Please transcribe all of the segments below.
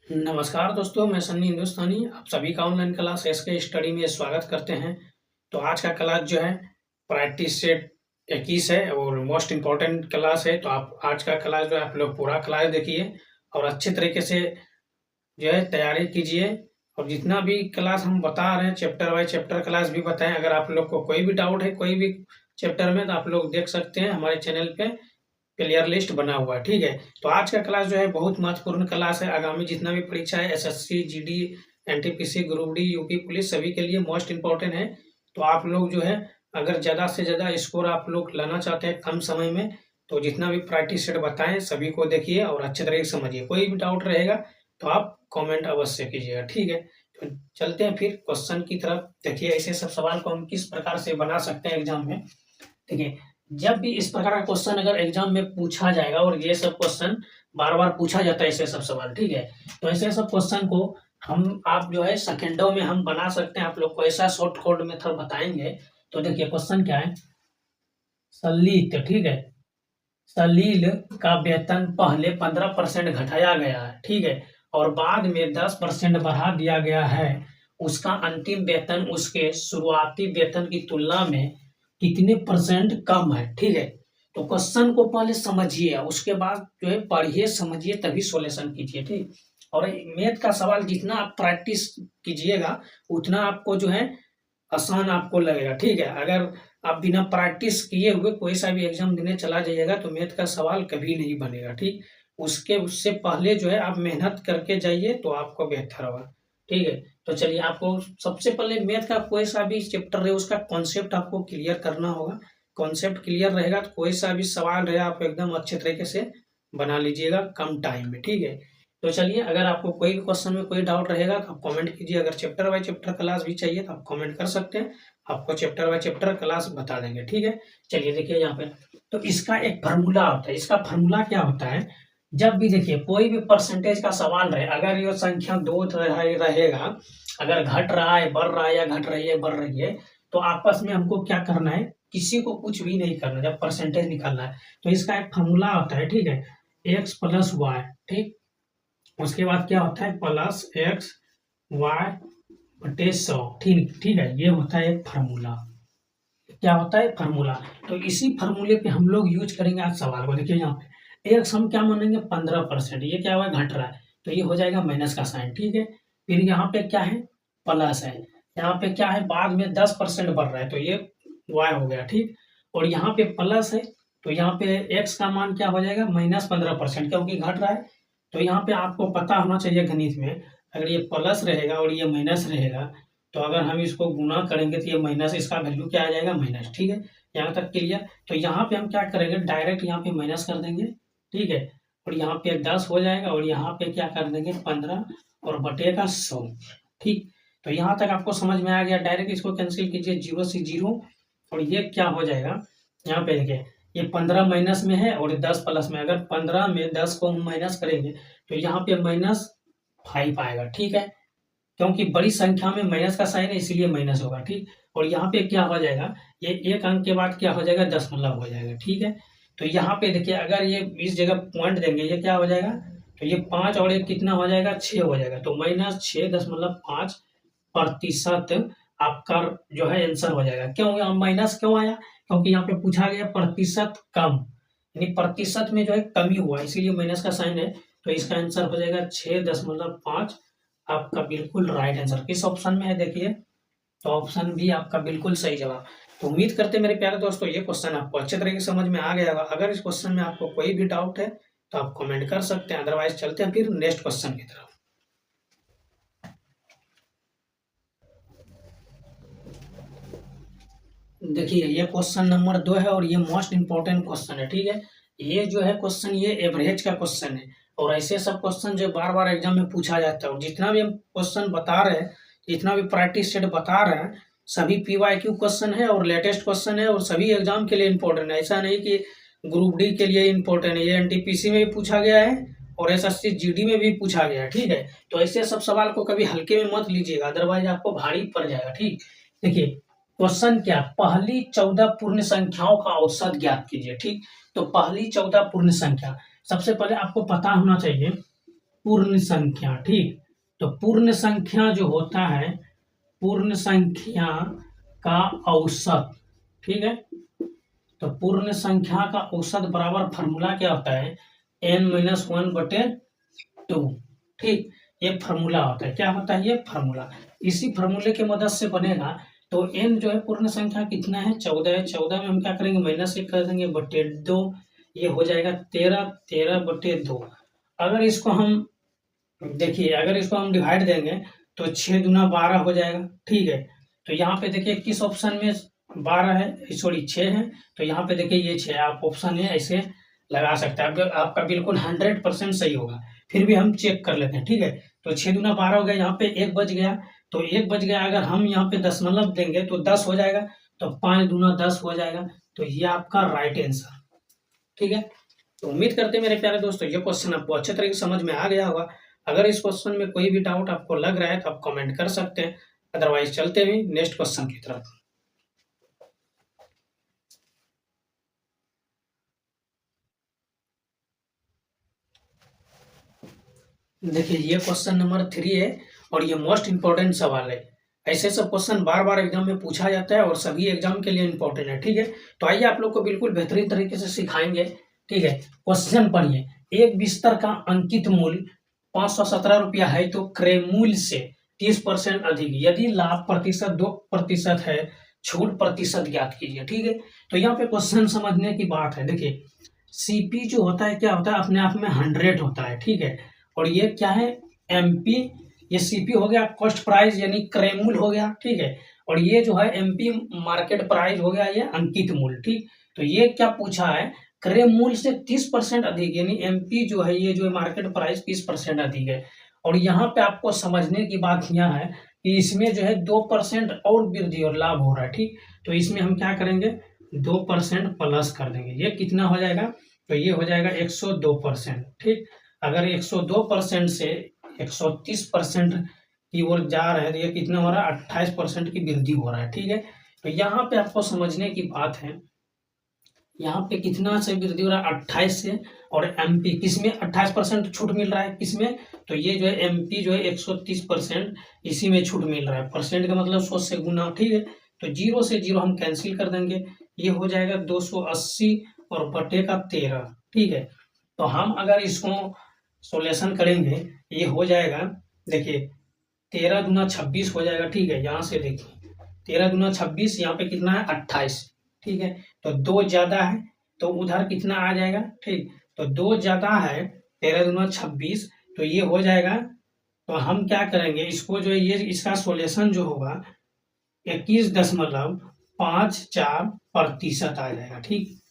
नमस्कार दोस्तों, मैं सन्नी हिंदुस्तानी आप सभी का ऑनलाइन क्लास एसके स्टडी में स्वागत करते हैं। तो आज का क्लास जो है प्रैक्टिस सेट 21 है और मोस्ट इम्पोर्टेंट क्लास है। तो आप आज का क्लास जो है आप लोग पूरा क्लास देखिए और अच्छे तरीके से जो है तैयारी कीजिए। और जितना भी क्लास हम बता रहे हैं चैप्टर बाय चैप्टर क्लास भी बताएं। अगर आप लोग को कोई भी डाउट है कोई भी चैप्टर में तो आप लोग देख सकते हैं हमारे चैनल पे क्लियर लिस्ट बना हुआ है। ठीक है, तो आज का क्लास जो है बहुत महत्वपूर्ण क्लास है। आगामी जितना भी परीक्षा है SSC, GD, NTPC, group D, UP police सभी के लिए मोस्ट इम्पोर्टेंट है। तो आप लोग जो है अगर ज़्यादा से ज़्यादा स्कोर आप लोग लाना चाहते हैं कम समय में, तो जितना भी प्रैक्टिस सेट बताएं सभी को देखिए और अच्छे तरीके से समझिए। कोई भी डाउट रहेगा तो आप कमेंट अवश्य कीजिएगा। ठीक है, तो चलते हैं फिर क्वेश्चन की तरफ। देखिए ऐसे सब सवाल को हम किस प्रकार से बना सकते हैं एग्जाम में। देखिए, जब भी इस प्रकार का क्वेश्चन अगर एग्जाम में पूछा जाएगा और ये सब क्वेश्चन बार-बार पूछा जाता है ऐसे सब सवाल, ठीक है? तो ऐसे सब क्वेश्चन को आप जो है सेकंडों में हम बना सकते हैं। आप लोग को ऐसा शॉर्ट कोड मेथड बताएँगे। तो देखिए क्वेश्चन क्या है? सलित, ठीक है? सलील का वेतन पहले 15% घटाया गया है, ठीक है? और बाद में 10% बढ़ा दिया गया है। उसका अंतिम वेतन उसके शुरुआती वेतन की तुलना में कितने परसेंट कम है, ठीक है? तो क्वेश्चन को पहले समझिए, उसके बाद जो है पढ़िए, समझिए तभी सॉल्यूशन कीजिए, ठीक? और मैथ का सवाल जितना आप प्रैक्टिस कीजिएगा, उतना आपको जो है आसान आपको लगेगा, ठीक है? अगर आप बिना प्रैक्टिस किए हुए कोई सा भी एग्जाम देने चला जाइएगा तो मैथ का सवाल कभी नहीं बनेगा, ठीक? उससे पहले जो है आप मेहनत करके जाइए तो आपको बेहतर होगा, ठीक है? तो चलिए आपको सबसे पहले मैथ का कोई सा भी चैप्टर है उसका कॉन्सेप्ट आपको क्लियर करना होगा। कॉन्सेप्ट क्लियर रहेगा तो कोई सा भी सवाल रहेगा आप एकदम अच्छे तरीके से बना लीजिएगा कम टाइम में, ठीक है? तो चलिए अगर आपको कोई भी क्वेश्चन में कोई डाउट रहेगा तो आप कमेंट कीजिए। अगर चैप्टर बाय चैप्टर क्लास भी चाहिए तो आप कमेंट कर सकते हैं। आपको चैप्टर बाय चैप्टर क्लास बता देंगे, ठीक है? चलिए देखिए यहाँ पे, तो इसका एक फार्मूला होता है। इसका फार्मूला क्या होता है? जब भी देखिए कोई भी परसेंटेज का सवाल रहे, अगर ये संख्या 2 रहेगा, अगर घट रहा है, बढ़ रहा है या घट रही है, बढ़ रही है, तो आपस में हमको क्या करना है? किसी को कुछ भी नहीं करना जब परसेंटेज निकालना है। तो इसका एक फार्मूला होता है, ठीक है? x प्लस वाई, ठीक? उसके बाद क्या होता है? प्लस एक्स वाई बटे 100, ठीक ठीक है? ये होता है एक फार्मूला। क्या होता है? फार्मूला। तो इसी फार्मूले पे हम लोग यूज करेंगे आज सवाल को। देखिए यहाँ पे एक्स हम क्या मानेंगे? 15%। ये क्या हुआ? घट रहा है, तो ये हो जाएगा माइनस का साइन, ठीक है? फिर यहाँ पे क्या है? प्लस है। यहाँ पे क्या है? बाद में 10% बढ़ रहा है, तो ये वाई हो गया, ठीक? और यहाँ पे प्लस है, तो यहाँ पे एक्स का मान क्या हो जाएगा? -15%, क्योंकि घट रहा है। तो यहाँ पे आपको पता होना चाहिए गणित में, अगर ये प्लस रहेगा और ये माइनस रहेगा, तो अगर हम इसको गुना करेंगे तो ये माइनस, इसका वैल्यू क्या आ जाएगा? माइनस, ठीक है? यहाँ तक क्लियर? तो यहाँ पे हम क्या करेंगे? डायरेक्ट यहाँ पे माइनस कर देंगे, ठीक है? और यहाँ पे 10 हो जाएगा और यहाँ पे क्या कर देंगे? 15 और बटेगा 100, ठीक? तो यहाँ तक आपको समझ में आ गया? डायरेक्ट इसको कैंसिल कीजिए, 0 से 0, और ये क्या हो जाएगा? यहाँ पे देखिए ये 15 माइनस में है और 10 प्लस में। अगर 15 में 10 को हम माइनस करेंगे तो यहाँ पे -5 आएगा, ठीक है? क्योंकि बड़ी संख्या में माइनस का साइन है इसलिए माइनस होगा, ठीक? और यहाँ पे क्या हो जाएगा? ये एक अंक के बाद क्या हो जाएगा? दशमलव हो जाएगा, ठीक है? तो यहाँ पे देखिए अगर ये इस जगह पॉइंट देंगे, ये क्या हो जाएगा? तो ये 5 और 1 कितना हो जाएगा? 6 हो जाएगा। तो -6.5% आपका जो है आंसर हो जाएगा। क्यों यहाँ माइनस क्यों आया? क्योंकि यहाँ पे पूछा गया प्रतिशत कम, यानी प्रतिशत में जो है कमी हुआ, इसीलिए माइनस का साइन है। तो इसका आंसर हो जाएगा 6.5, आपका बिल्कुल राइट आंसर। किस ऑप्शन में है देखिए? तो ऑप्शन बी आपका बिल्कुल सही जवाब। तो उम्मीद करते हैं मेरे प्यारे दोस्तों ये क्वेश्चन आपको अच्छे तरीके से समझ में आ गया होगा। अगर इस क्वेश्चन में आपको कोई भी डाउट है तो आप कमेंट कर सकते हैं, अदरवाइज चलते हैं फिर नेक्स्ट क्वेश्चन की तरफ। देखिए ये क्वेश्चन नंबर 2 है और ये मोस्ट इंपॉर्टेंट क्वेश्चन है, ठीक है? ये जो है क्वेश्चन ये एवरेज का क्वेश्चन है और ऐसे सब क्वेश्चन जो बार-बार एग्जाम में पूछा जाता है। और जितना भी हम क्वेश्चन बता रहे हैं, जितना भी प्रैक्टिस सेट बता रहे हैं, सभी पीवाईक्यू क्वेश्चन है और लेटेस्ट क्वेश्चन है और सभी एग्जाम के लिए इंपॉर्टेंट है। ऐसा नहीं कि ग्रुप डी के लिए इंपॉर्टेंट है, ये एनटीपीसी में भी पूछा गया है और एसएससी जीडी में भी पूछा गया है, ठीक है? तो ऐसे सब सवाल को कभी हल्के में मत लीजिएगा, अदरवाइज आपको भारी पड़ जाएगा, ठीक? देखिए क्वेश्चन क्या? पहली 14 पूर्ण संख्याओं का औसत ज्ञात कीजिए, ठीक? तो पहली 14 पूर्ण संख्या, सबसे पहले आपको पता होना चाहिए पूर्ण संख्या, ठीक। तो पूर्ण संख्या जो होता है, पूर्ण संख्या का औसत, ठीक है। तो पूर्ण संख्या का औसत बराबर फार्मूला क्या होता है, n-1/2, ठीक। ये फार्मूला होता है, क्या होता है ये फार्मूला। इसी फार्मूले के मदद से बनेगा। तो n जो है पूर्ण संख्या कितना है, 14 है। 14 में हम क्या करेंगे, -1 कर देंगे, बटे 2, ये हो जाएगा 13, 13/2। अगर इसको हम देखिए, अगर इसको हम डिवाइड देंगे तो 6 दूना 12 हो जाएगा, ठीक है। तो यहाँ पे देखिए किस ऑप्शन में 12 है, सॉरी 6 है। तो यहाँ पे देखिए ये 6, आप ऑप्शन है ऐसे लगा सकते हैं, आपका बिल्कुल 100% सही होगा। फिर भी हम चेक कर लेते हैं, ठीक है। तो 6 दूना 12 हो गया, यहाँ पे 1 बच गया। तो 1 बच गया, अगर हम यहाँ पे दशमलव देंगे तो 10 हो जाएगा। तो 5 दूना 10 हो जाएगा। तो ये आपका राइट आंसर, ठीक है। तो उम्मीद करते हैं मेरे प्यारे दोस्तों ये क्वेश्चन आपको अच्छे तरीके से समझ में आ गया होगा। अगर इस क्वेश्चन में कोई भी डाउट आपको लग रहा है तो आप कमेंट कर सकते हैं। अदरवाइज चलते हैं नेक्स्ट क्वेश्चन की तरफ। देखिए ये क्वेश्चन नंबर 3 है और ये मोस्ट इंपॉर्टेंट सवाल है। ऐसे सब क्वेश्चन बार बार एग्जाम में पूछा जाता है और सभी एग्जाम के लिए इंपॉर्टेंट है, ठीक है। तो आइए आप लोग को बिल्कुल बेहतरीन तरीके से सिखाएंगे, ठीक है। क्वेश्चन पढ़िए, एक बिस्तर का अंकित मूल्य 517 रुपया है तो क्रय मूल्य से 30% अधिक, यदि लाभ प्रतिशत 2% है, छूट प्रतिशत ज्ञात कीजिए, ठीक है। तो यहाँ पे क्वेश्चन समझने की बात है। देखिए सीपी जो होता है क्या होता है, अपने आप में 100 होता है, ठीक है। और ये क्या है, एमपी, ये सीपी हो गया कॉस्ट प्राइस यानी क्रय मूल्य हो गया, ठीक है। और ये जो है एमपी मार्केट प्राइस हो गया, ये अंकित मूल्य, ठीक। तो ये क्या पूछा है, क्रय मूल्य से 30% अधिक, यानी एमपी जो है, ये जो मार्केट प्राइस 30% अधिक है। और यहाँ पे आपको समझने की बात यह है कि इसमें जो है 2% और वृद्धि और लाभ हो रहा है, ठीक। तो इसमें हम क्या करेंगे, 2% प्लस कर देंगे, ये कितना हो जाएगा, तो ये हो जाएगा 102%, ठीक। अगर 102% से 130% की ओर जा रहे हैं तो ये कितना हो रहा है, 28% की वृद्धि हो रहा है, ठीक है। तो यहाँ पे आपको समझने की बात है, यहाँ पे कितना से वृद्धि हो रहा है, 28 से। और एमपी किसमें 28% छूट मिल रहा है, किसमें, तो ये जो है एमपी जो है 130% इसी में छूट मिल रहा है। परसेंट का मतलब 100 से गुना, ठीक है। तो 0 से 0 हम कैंसिल कर देंगे, ये हो जाएगा 280 और बटे का 13, ठीक है। तो हम अगर इसको सोल्यूशन करेंगे, ये हो जाएगा, देखिए 13 दूना 26 हो जाएगा, ठीक है। यहाँ से देखिए 13 दूना 26, यहाँ पे कितना है 28, ठीक है। तो 2 ज्यादा है तो उधर कितना आ जाएगा, ठीक। तो 2 ज्यादा है, 13 दूना 26, तो ये हो जाएगा। तो हम क्या करेंगे, इसको जो है ये इसका सोल्यूशन जो होगा 21.54% आ जाएगा, ठीक।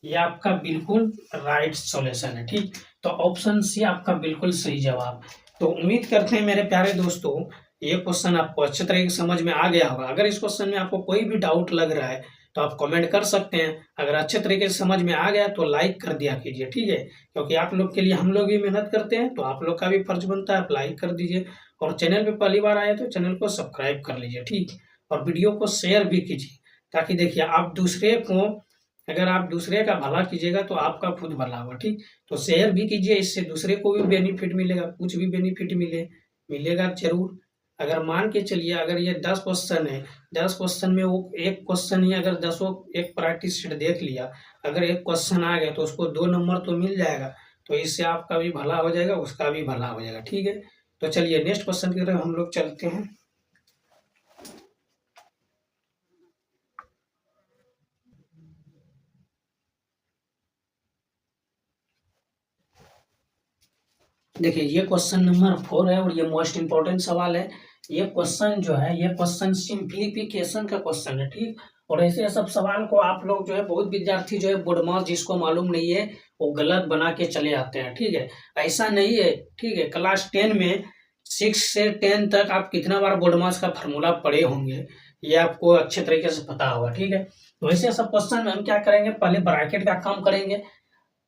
ये आपका बिल्कुल राइट सॉल्यूशन है, ठीक। तो ऑप्शन सी आपका बिल्कुल सही जवाब। तो उम्मीद करते हैं मेरे प्यारे दोस्तों ये क्वेश्चन आपको अच्छे तरीके से समझ में आ गया होगा। अगर इस क्वेश्चन में आपको कोई भी डाउट लग रहा है तो आप कमेंट कर सकते हैं। अगर अच्छे तरीके से समझ में आ गया तो लाइक कर दिया कीजिए, ठीक है। क्योंकि आप लोग के लिए हम लोग भी मेहनत करते हैं, तो आप लोग का भी फर्ज बनता है, आप लाइक कर दीजिए। और चैनल पे पहली बार आए तो चैनल को सब्सक्राइब कर लीजिए, ठीक। और वीडियो को शेयर भी कीजिए, ताकि देखिए आप दूसरे को, अगर आप दूसरे का भला कीजिएगा तो आपका खुद भला होगा, ठीक। तो शेयर भी कीजिए, इससे दूसरे को भी बेनिफिट मिलेगा, कुछ भी बेनिफिट मिलेगा जरूर। अगर मान के चलिए, अगर ये 10 क्वेश्चन है, 10 क्वेश्चन में वो एक क्वेश्चन ही अगर 10 एक प्रैक्टिस सेट देख लिया, अगर एक क्वेश्चन आ गया तो उसको 2 नंबर तो मिल जाएगा। तो इससे आपका भी भला हो जाएगा, उसका भी भला हो जाएगा, ठीक है। तो चलिए नेक्स्ट क्वेश्चन की तरफ हम लोग चलते हैं। देखिए ये क्वेश्चन नंबर 4 है और ये मोस्ट इंपॉर्टेंट सवाल है। ये क्वेश्चन जो है, ये क्वेश्चन सिंप्लीफिकेशन का क्वेश्चन है, ठीक। और ऐसे सब सवाल को आप लोग जो है, बहुत विद्यार्थी जो है बोर्डमास जिसको मालूम नहीं है वो गलत बना के चले आते हैं, ठीक है। ऐसा नहीं है, ठीक है। क्लास 10 में 6 से 10 तक आप कितना बार बोर्डमास का फार्मूला पढ़े होंगे, ये आपको अच्छे तरीके से पता होगा, ठीक है। तो ऐसे सब क्वेश्चन में हम क्या करेंगे, पहले ब्रैकेट का काम करेंगे,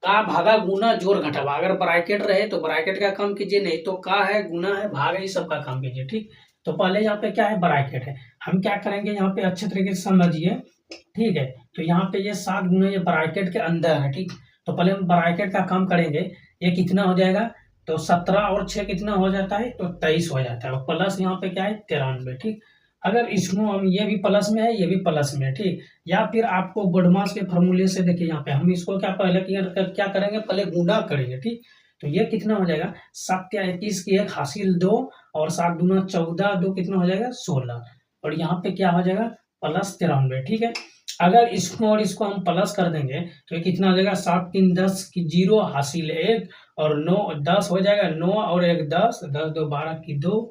का भागा गुना जोड़ घटावा। अगर ब्रैकेट रहे तो ब्रैकेट का काम कीजिए, नहीं तो का है, गुना है, भाग है, इस सब का काम कीजिए, ठीक। तो पहले यहाँ पे क्या है, ब्रैकेट है। हम क्या करेंगे, यहाँ पे अच्छे तरीके से समझिए, ठीक है। तो यहाँ पे ये 7 गुना ये ब्रैकेट के अंदर है, ठीक। तो पहले हम ब्रैकेट का काम करेंगे, ये कितना हो जाएगा, तो 17 और 6 कितना हो जाता है, तो 23 हो जाता है, और प्लस यहाँ पे क्या है 93, ठीक। अगर इसको हम, ये भी प्लस में है, ये भी प्लस में है, ठीक। या फिर आपको बढ़मास के फॉर्मूले से देखिए, यहाँ पे हम इसको क्या पहले क्या करेंगे, पहले गुणा करेंगे, ठीक। तो ये कितना हो जाएगा, 7 या 21 की 1 हासिल 2, और 7 दूना 14, 2 कितना हो जाएगा 16, और यहाँ पे क्या हो जाएगा प्लस 93, ठीक है। अगर इसको और इसको हम प्लस कर देंगे तो ये कितना हो जाएगा, 7 3 10 की 0 हासिल 1, और 9 10 हो जाएगा, 9 और 1 10, 10 2 12 की 2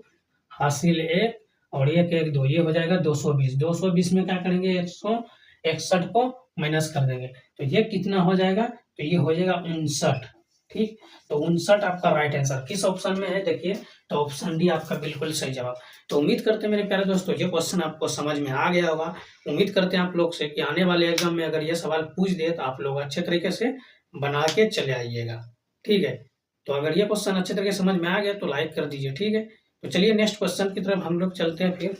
हासिल 1, और 1 1 2, ये हो जाएगा 220। 220 में क्या करेंगे, 161 को माइनस कर देंगे, तो ये कितना हो जाएगा, तो ये हो जाएगा 59, ठीक। तो 59 आपका राइट आंसर किस ऑप्शन में है, देखिए, तो ऑप्शन डी आपका बिल्कुल सही जवाब। तो उम्मीद करते हैं मेरे प्यारे दोस्तों ये क्वेश्चन आपको समझ में आ गया होगा। उम्मीद करते हैं आप लोग से कि आने वाले एग्जाम में अगर ये सवाल पूछ दे तो आप लोग अच्छे तरीके से बना के चले आइएगा, ठीक है। तो अगर ये क्वेश्चन अच्छे तरीके से समझ में आ गया तो लाइक कर दीजिए, ठीक है। तो चलिए नेक्स्ट क्वेश्चन की तरफ हम लोग चलते हैं फिर।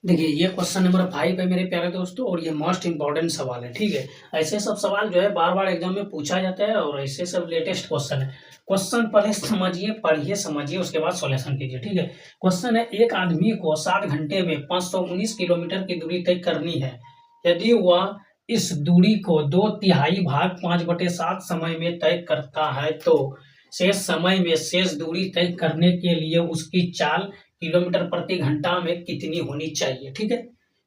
देखिए ये क्वेश्चन नंबर 5 है मेरे प्यारे दोस्तों, और ये मोस्ट इंपॉर्टेंट सवाल है, ठीक है। ऐसे सब सवाल जो है बार बार एग्जाम में पूछा जाता है, और ऐसे सब लेटेस्ट क्वेश्चन है। क्वेश्चन पहले समझिए, पढ़िए, समझिए, उसके बाद सॉल्यूशन कीजिए, ठीक है। क्वेश्चन है, एक आदमी को 7 घंटे में 519 किलोमीटर की दूरी तय करनी है। यदि वह इस दूरी को 2/3 भाग 5/7 समय में तय करता है, तो शेष समय में शेष दूरी तय करने के लिए उसकी चाल किलोमीटर प्रति घंटा में कितनी होनी चाहिए, ठीक है।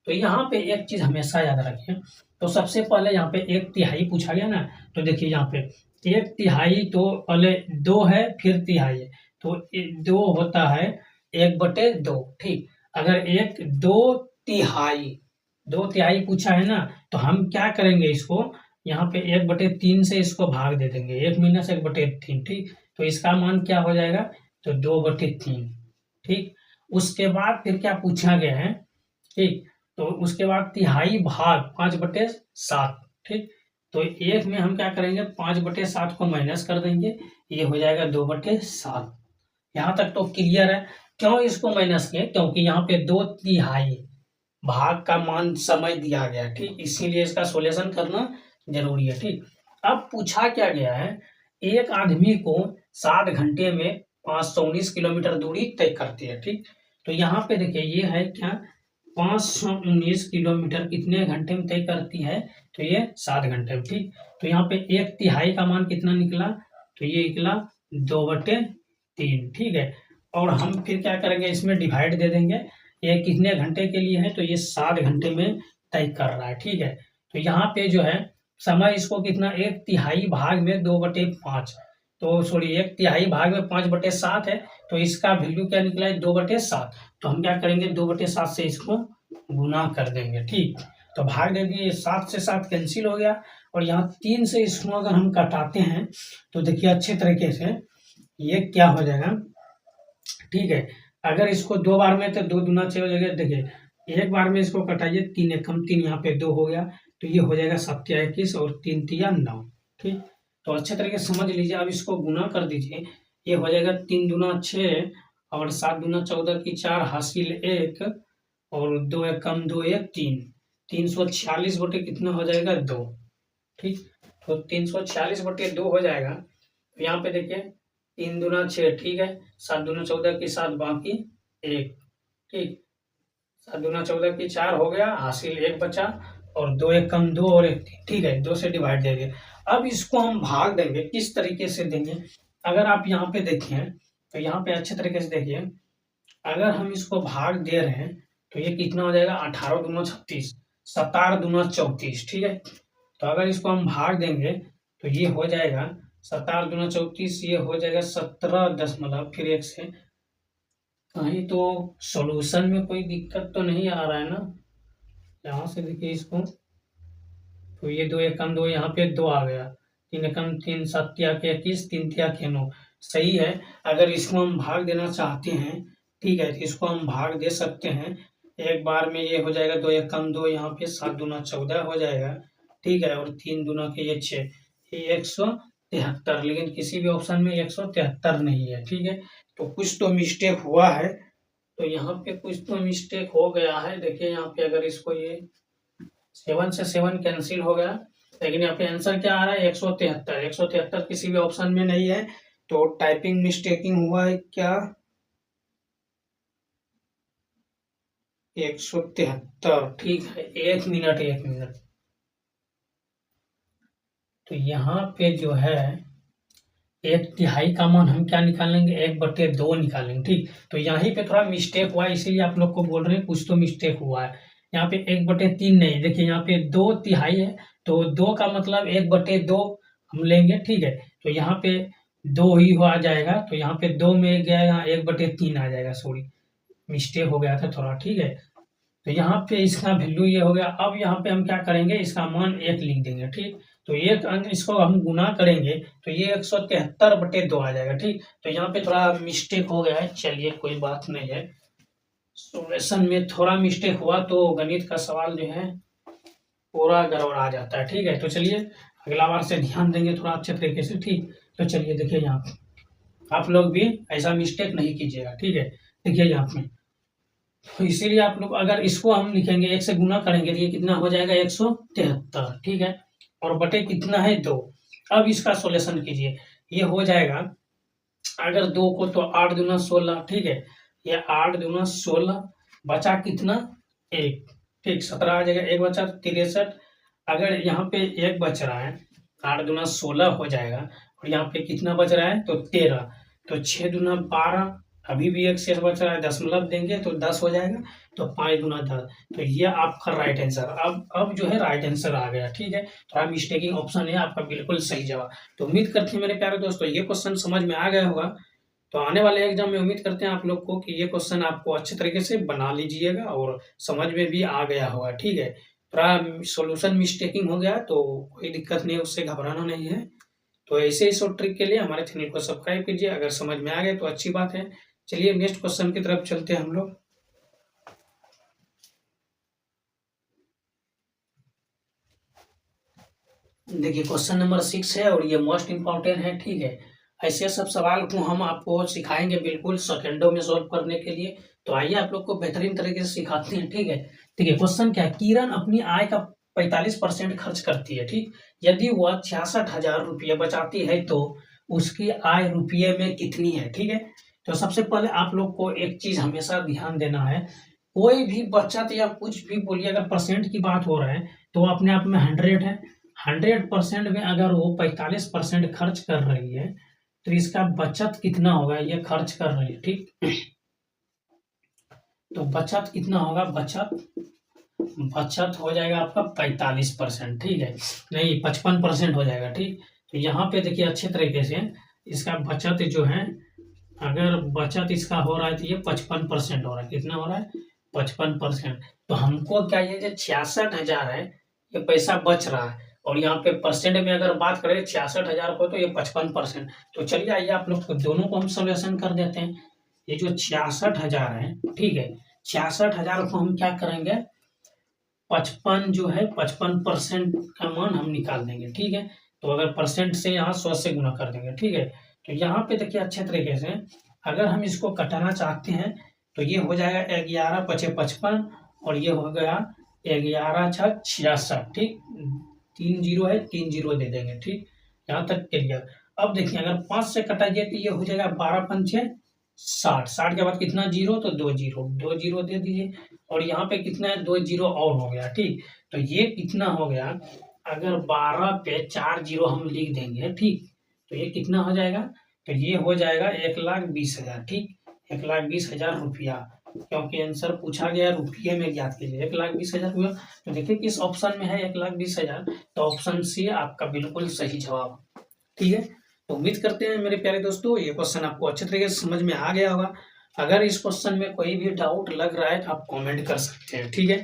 तो यहाँ पे एक चीज हमेशा याद रखिए। तो सबसे पहले यहाँ पे 1/3 पूछा गया ना, तो देखिए यहाँ पे 1/3 तो पहले 2 है, फिर तिहाई है, तो 2 होता है 1/2, ठीक। अगर 2/3 2/3 पूछा है ना, तो हम क्या करेंगे, इसको यहाँ पे 1/3 से इसको भाग दे देंगे, 1 - 1/3, ठीक। तो इसका मान क्या हो जाएगा, तो 2/3, ठीक। उसके बाद फिर क्या पूछा गया है, ठीक। तो उसके बाद तिहाई भाग 5/7, ठीक। तो एक में हम क्या करेंगे, 5/7 को माइनस कर देंगे, ये हो जाएगा 2/7। यहाँ तक तो क्लियर है। क्यों इसको माइनस किए, क्योंकि यहाँ पे 2/3 भाग का मान समय दिया गया, ठीक। इसीलिए इसका सोल्यूशन करना जरूरी है, ठीक। अब पूछा क्या गया है, एक आदमी को 7 घंटे में 519 किलोमीटर दूरी तय करती है, ठीक। तो यहाँ पे देखिए ये है क्या, 519 किलोमीटर कितने घंटे में तय करती है, तो ये 7 घंटे में, ठीक। तो यहाँ पे 1/3 का मान कितना निकला, तो ये निकला 2/3, ठीक है। और हम फिर क्या करेंगे, इसमें डिवाइड दे देंगे, ये कितने घंटे के लिए है, तो ये 7 घंटे में तय कर रहा है, ठीक है। तो यहाँ पे जो है समय इसको कितना, 1/3 भाग में 2/5, तो सॉरी 1/3 भाग में 5/7 है, तो इसका वैल्यू क्या निकला है, 2/7। तो हम क्या करेंगे, 2/7 से इसको गुना कर देंगे, ठीक। तो भाग दे दिए, 7 से 7 कैंसिल हो गया, और यहाँ 3 से इसको अगर हम कटाते हैं तो देखिए अच्छे तरीके से ये क्या हो जाएगा, ठीक है। अगर इसको 2 बार में, तो 2 दूना 6 हो जाएगा, देखिए एक बार में इसको कटाइए, 3 एकम 3, यहाँ पे 2 हो गया, तो ये हो जाएगा 7 या 21, और 3 तिया 9, ठीक। तो अच्छे तरीके से समझ लीजिए। अब इसको गुना कर दीजिए, ये हो जाएगा 3 दूना 6, और 7 दूना 14 की 4 हासिल 1, और 2 एकम 2 1 3, 346 बटे कितना हो जाएगा 2, ठीक। तो 346/2 हो जाएगा। तो यहाँ पे देखिए 3 दूना 6, ठीक है, 7 दूना 14 की 7, बाकी 1, ठीक। 7 दूना 14 की 4 हो गया, हासिल 1 बचा, और 2 एकम 2 और 1 3, ठीक है, 2 से डिवाइड देंगे। अब इसको हम भाग देंगे, किस तरीके से देंगे, अगर आप यहाँ पे देखें तो यहाँ पे अच्छे तरीके से देखिए, अगर हम इसको भाग दे रहे हैं तो ये कितना हो जाएगा, 18 दूना 36, 17 दूना 34, ठीक है। तो अगर इसको हम भाग देंगे तो ये हो जाएगा 17 दूना 34, ये हो जाएगा 17 फिर 1 से, कहीं तो सॉल्यूशन में कोई दिक्कत तो नहीं आ रहा है ना, यहाँ से देखिए इसको, तो ये 2 एकम 2, यहाँ पे 2 आ गया, 3 एकम 3, 7 तिया के 21, 3 तिया के 9, सही है। अगर इसको हम भाग देना चाहते हैं, ठीक है, तो इसको हम भाग दे सकते हैं, एक बार में ये हो जाएगा 2 एकम 2, यहाँ पे 7 दूना 14 हो जाएगा, ठीक है, और 3 दूना के ये 6, ये 173, लेकिन किसी भी ऑप्शन में 173 नहीं है, ठीक है। तो कुछ तो मिस्टेक हुआ है, तो यहाँ पे कुछ तो मिस्टेक हो गया है, देखिए यहाँ पे अगर इसको ये 7 से 7 कैंसिल हो गया, लेकिन यहाँ पे आंसर क्या आ रहा है 173। 173 किसी भी ऑप्शन में नहीं है, तो टाइपिंग मिस्टेकिंग हुआ है क्या? 173, ठीक है। 1 मिनट 1 मिनट। तो यहाँ पे जो है 1/3 का मान हम क्या निकालेंगे, 1/2 निकालेंगे, ठीक। तो यहीं पे थोड़ा मिस्टेक हुआ है, इसीलिए आप लोग को बोल रहे हैं कुछ तो मिस्टेक हुआ है। यहाँ पे 1/3 नहीं, देखिए यहाँ पे 2/3 है, तो 2 का मतलब 1/2 हम लेंगे, ठीक है। तो यहाँ पे 2 ही आ जाएगा, तो यहाँ पे 2 में गया, यहाँ 1/3 आ जाएगा, सॉरी मिस्टेक हो गया था थोड़ा, ठीक है। तो यहाँ पे इसका वैल्यू ये हो गया। अब यहाँ पे हम क्या करेंगे, इसका मान 1 लिख देंगे, ठीक। तो एक अंक इसको हम गुना करेंगे तो ये 173/2 आ जाएगा, ठीक। तो यहाँ पे थोड़ा मिस्टेक हो गया है, चलिए कोई बात नहीं है। सॉल्यूशन में थोड़ा मिस्टेक हुआ तो गणित का सवाल जो है पूरा गड़बड़ा जाता है, ठीक है। तो चलिए अगला बार से ध्यान देंगे थोड़ा अच्छे तरीके से, ठीक। तो चलिए देखिए यहाँ पे आप लोग भी ऐसा मिस्टेक नहीं कीजिएगा, ठीक है। देखिए यहाँ पे तो इसीलिए आप लोग अगर इसको हम लिखेंगे 1 से गुना करेंगे तो ये कितना हो जाएगा 173, ठीक है। और बटे कितना है 2। अब इसका सॉल्यूशन कीजिए, ये हो जाएगा अगर 2 को तो 8 दूना 16, ठीक है। ये 8 दूना 16 बचा कितना 1, ठीक। 17 आ जाएगा, 1 बचा 63। अगर यहाँ पे 1 बच रहा है, 8 दूना 16 हो जाएगा, और यहाँ पे कितना बच रहा है तो 13, तो 6 दूना 12, अभी भी 1 शेष बच रहा है, दशमलव देंगे तो 10 हो जाएगा, तो 5 दूना 10। तो ये आपका राइट आंसर, अब जो है राइट आंसर आ गया, ठीक है। थोड़ा मिस्टेकिंग ऑप्शन है आपका, बिल्कुल सही जवाब। तो उम्मीद करते हैं मेरे प्यारे दोस्तों ये क्वेश्चन समझ में आ गया होगा। तो आने वाले एग्जाम में उम्मीद करते हैं आप लोग को कि ये क्वेश्चन आपको अच्छे तरीके से बना लीजिएगा और समझ में भी आ गया होगा, ठीक है। थोड़ा सॉल्यूशन मिस्टेकिंग हो गया तो कोई दिक्कत नहीं है, उससे घबराना नहीं है। तो ऐसे ही शॉर्ट ट्रिक के लिए हमारे चैनल को सब्सक्राइब कीजिए, अगर समझ में आ गए तो अच्छी बात है। चलिए नेक्स्ट क्वेश्चन की तरफ चलते हैं हम लोग। देखिए क्वेश्चन नंबर 6 है और ये मोस्ट इंपॉर्टेंट है, ठीक है। ऐसे सब सवाल को हम आपको सिखाएंगे बिल्कुल सेकंडों में सॉल्व करने के लिए। तो आइए आप लोग को बेहतरीन तरीके से सिखाते हैं, ठीक है। देखिए क्वेश्चन क्या है, किरण अपनी आय का 45% खर्च करती है, ठीक। यदि वह 66,000 रुपये बचाती है तो उसकी आय रुपये में कितनी है, ठीक है। तो सबसे पहले आप लोग को एक चीज हमेशा ध्यान देना है, कोई भी बचत या कुछ भी बोलिए, अगर परसेंट की बात हो रहा है तो अपने आप में 100 है। 100% में अगर वो 45% खर्च कर रही है तो इसका बचत कितना होगा, ये खर्च कर रही है, ठीक। तो बचत कितना होगा, बचत हो जाएगा आपका 45%, ठीक है। नहीं 55% हो जाएगा, ठीक। तो यहाँ पे देखिए अच्छे तरीके से इसका बचत जो है, अगर बचत इसका हो रहा है तो ये 55% हो रहा है। कितना हो रहा है 55%। तो हमको क्या, ये जो 66,000 है ये पैसा बच रहा है, और यहाँ पे परसेंट में अगर बात करें 66,000 को तो ये 55%। तो चलिए आइए आप लोग को दोनों को हम सॉल्यूशन कर देते हैं। ये जो 66,000 है, ठीक है, 66,000 को हम क्या करेंगे, 55 जो है 55% का मान हम निकाल देंगे, ठीक है। तो अगर परसेंट से यहाँ 100 से गुना कर देंगे, ठीक है। तो यहाँ पे देखिए अच्छे तरीके से अगर हम इसको कटाना चाहते हैं तो ये हो जाएगा 11 पचे 55, और ये हो गया 11 छः 66, ठीक। 3 जीरो है, 3 जीरो दे देंगे, ठीक। यहाँ तक क्लियर। अब देखिए अगर 5 से कटाइए तो ये हो जाएगा 12 पंचे 60, 60 के बाद कितना जीरो, तो 2 जीरो, 2 जीरो दे दीजिए, और यहाँ पे कितना है 2 जीरो और हो गया, ठीक। तो ये कितना हो गया, अगर 12 पे 4 जीरो हम लिख देंगे, ठीक, तो ये कितना हो जाएगा, तो ये हो जाएगा 1,20,000, ठीक। 1,20,000 रुपया, क्योंकि आंसर पूछा गया रुपये में ज्ञात कीजिए, 1,20,000 रुपया। तो देखिए किस ऑप्शन में है 1,20,000, तो ऑप्शन सी आपका बिल्कुल सही जवाब, ठीक है। तो उम्मीद करते हैं मेरे प्यारे दोस्तों ये क्वेश्चन आपको अच्छे तरीके से समझ में आ गया होगा। अगर इस क्वेश्चन में कोई भी डाउट लग रहा है तो आप कमेंट कर सकते हैं, ठीक है।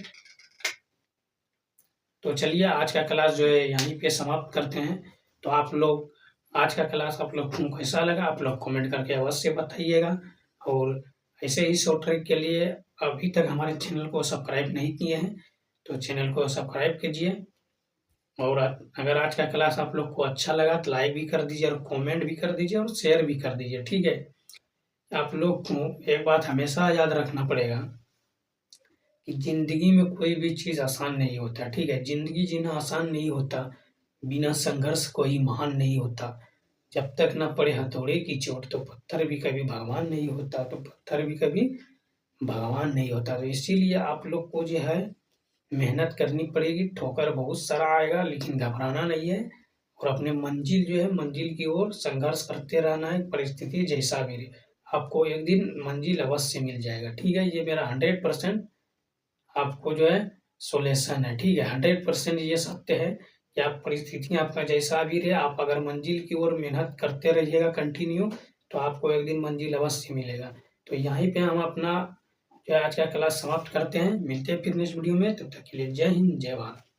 तो चलिए आज का क्लास जो है यहीं पे समाप्त करते हैं। तो आप लोग आज का क्लास आप लोग को कैसा लगा, आप लोग कमेंट करके अवश्य बताइएगा। और ऐसे ही शॉर्ट ट्रिक के लिए अभी तक हमारे चैनल को सब्सक्राइब नहीं किए हैं तो चैनल को सब्सक्राइब कीजिए। और अगर आज का क्लास आप लोग को अच्छा लगा तो लाइक भी कर दीजिए, और कमेंट भी कर दीजिए, और शेयर भी कर दीजिए, ठीक है। आप लोग को एक बात हमेशा याद रखना पड़ेगा, कि ज़िंदगी में कोई भी चीज़ आसान नहीं होता, ठीक है? ज़िंदगी जीना आसान नहीं होता, बिना संघर्ष कोई महान नहीं होता। जब तक ना पड़े हथौड़े की चोट, तो पत्थर भी कभी भगवान नहीं होता, तो पत्थर भी कभी भगवान नहीं होता। तो इसीलिए आप लोग को जो है मेहनत करनी पड़ेगी, ठोकर बहुत सारा आएगा लेकिन घबराना नहीं है और अपने मंजिल जो है मंजिल की ओर संघर्ष करते रहना है, परिस्थिति जैसा भी रहे। आपको एक दिन मंजिल अवश्य मिल जाएगा, ठीक है? ये मेरा 100% आपको जो है सॉल्यूशन है, ठीक है? 100% ये सत्य है कि आप परिस्थितियाँ आपका जैसा भी रहे, आप अगर मंजिल की ओर मेहनत करते रहिएगा कंटिन्यू, तो आपको एक दिन मंजिल अवश्य मिलेगा। तो यहीं पे हम अपना जो है आज का क्लास समाप्त करते हैं। मिलते हैं फिर नेक्स्ट वीडियो में, तब तक के लिए जय हिंद, जय भारत।